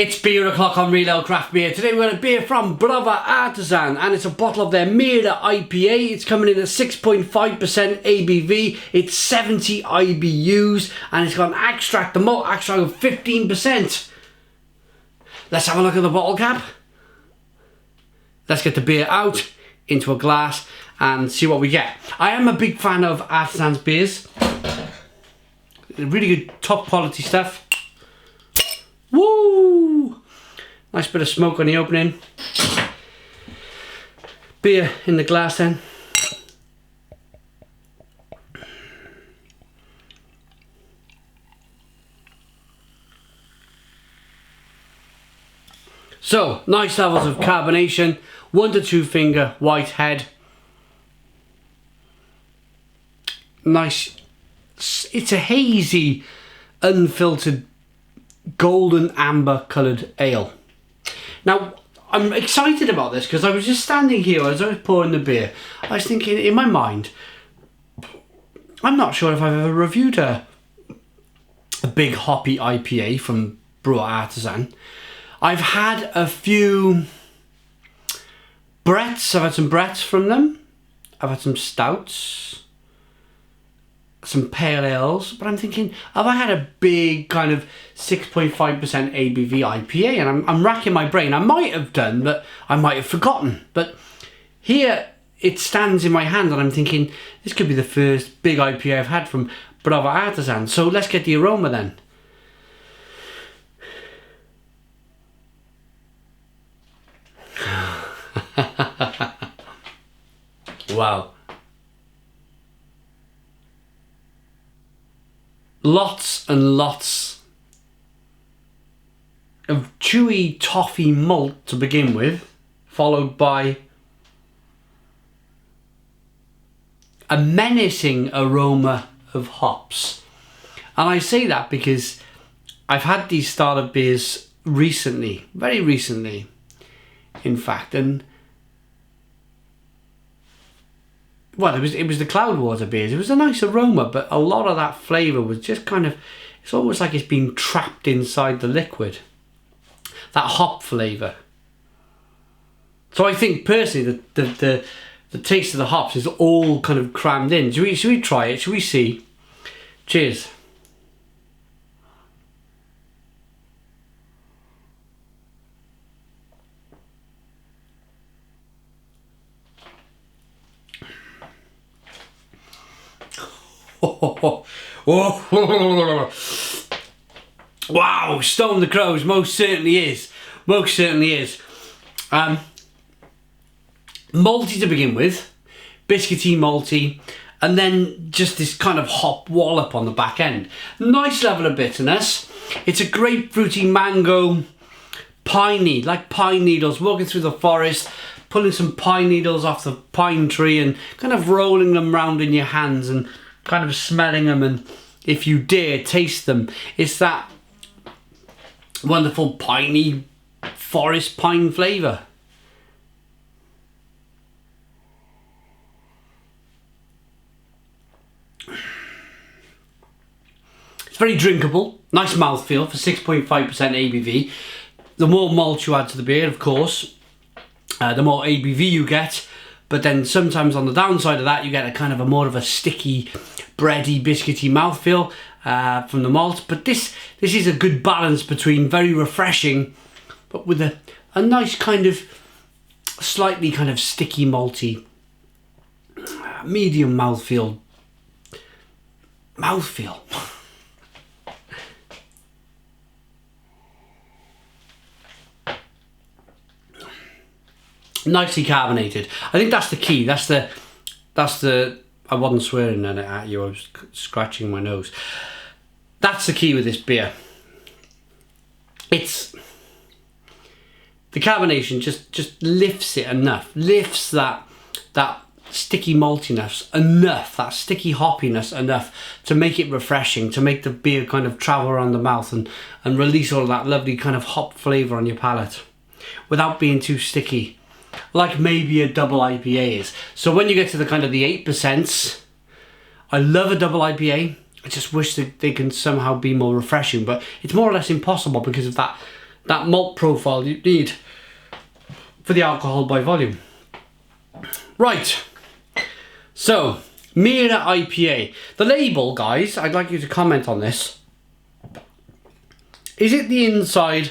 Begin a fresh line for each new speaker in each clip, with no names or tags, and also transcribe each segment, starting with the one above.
It's beer o'clock on Real Ale Craft Beer. Today we've got a beer from Browar Artezan and it's a bottle of their Mera IPA. It's coming in at 6.5% ABV. It's 70 IBUs and it's got an extract, the malt extract of 15%. Let's have a look at the bottle cap. Let's get the beer out into a glass and see what we get. I am a big fan of Artezan's beers. Really good top quality stuff. Woo! Nice bit of smoke on the opening. Beer in the glass then. So, nice levels of carbonation. 1 to 2 finger white head. Nice. It's a hazy, unfiltered golden amber coloured ale. Now I'm excited about this because I was just standing here as I was pouring the beer. I was thinking in my mind, I'm not sure if I've ever reviewed a big hoppy IPA from Browar Artezan. I've had a few Bretts. I've had some Bretts from them. I've had some stouts, some pale ales, but I'm thinking, have I had a big kind of 6.5% ABV IPA? And I'm racking my brain. I might have done, but I might have forgotten. But here it stands in my hand and I'm thinking, this could be the first big IPA I've had from Browar Artezan. So let's get the aroma then. Wow. Lots and lots of chewy toffee malt to begin with, followed by a menacing aroma of hops. And I say that because I've had these style of beers recently, very recently, in fact, and well, it was the Cloudwater beers. It was a nice aroma, but a lot of that flavour was just kind of, it's almost like it's been trapped inside the liquid. That hop flavour. So I think personally the taste of the hops is all kind of crammed in. Should we try it? Should we see? Cheers. Wow, Stone the Crows, most certainly is. Most certainly is. Malty to begin with, biscuity malty, and then just this kind of hop wallop on the back end. Nice level of bitterness. It's a grapefruity mango, piney, like pine needles, walking through the forest, pulling some pine needles off the pine tree and kind of rolling them round in your hands and kind of smelling them, and if you dare taste them, it's that wonderful piney forest pine flavour. It's very drinkable, nice mouthfeel for 6.5% ABV. The more malt you add to the beer, of course, the more ABV you get. But then sometimes on the downside of that, you get a kind of a more of a sticky, bready, biscuity mouthfeel from the malt. But this is a good balance between very refreshing, but with a nice kind of, slightly kind of sticky, malty, medium mouthfeel. Nicely carbonated. I think that's the key. That's the I wasn't swearing at you, I was scratching my nose. That's the key with this beer. It's the carbonation just lifts it enough, lifts that sticky maltiness enough, that sticky hoppiness enough to make it refreshing, to make the beer kind of travel around the mouth and release all of that lovely kind of hop flavour on your palate without being too sticky, like maybe a double IPA is. So when you get to the kind of the 8%, I love a double IPA. I just wish that they can somehow be more refreshing, but it's more or less impossible because of that that malt profile you need for the alcohol by volume. Right, so Mera IPA. The label, guys, I'd like you to comment on this. Is it the inside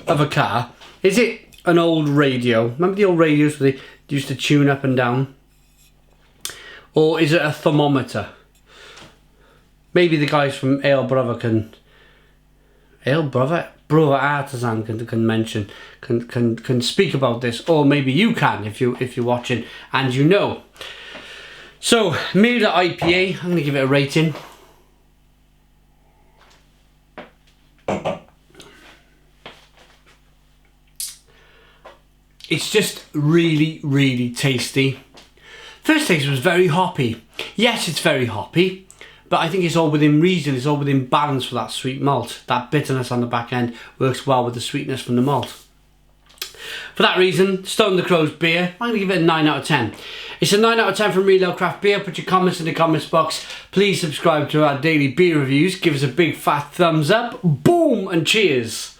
of a car? Is it an old radio? Remember the old radios where they used to tune up and down? Or is it a thermometer? Maybe the guys from Browar Artezan can speak about this, or maybe you can if you're watching and you know. So Mera IPA, I'm going to give it a rating. It's just really, really tasty. First taste was very hoppy. Yes, it's very hoppy, but I think it's all within reason. It's all within balance for that sweet malt. That bitterness on the back end works well with the sweetness from the malt. For that reason, Stone the Crow's beer, I'm going to give it a 9 out of 10. It's a 9 out of 10 from Real Ale Craft Beer. Put your comments in the comments box. Please subscribe to our daily beer reviews. Give us a big fat thumbs up. Boom and cheers.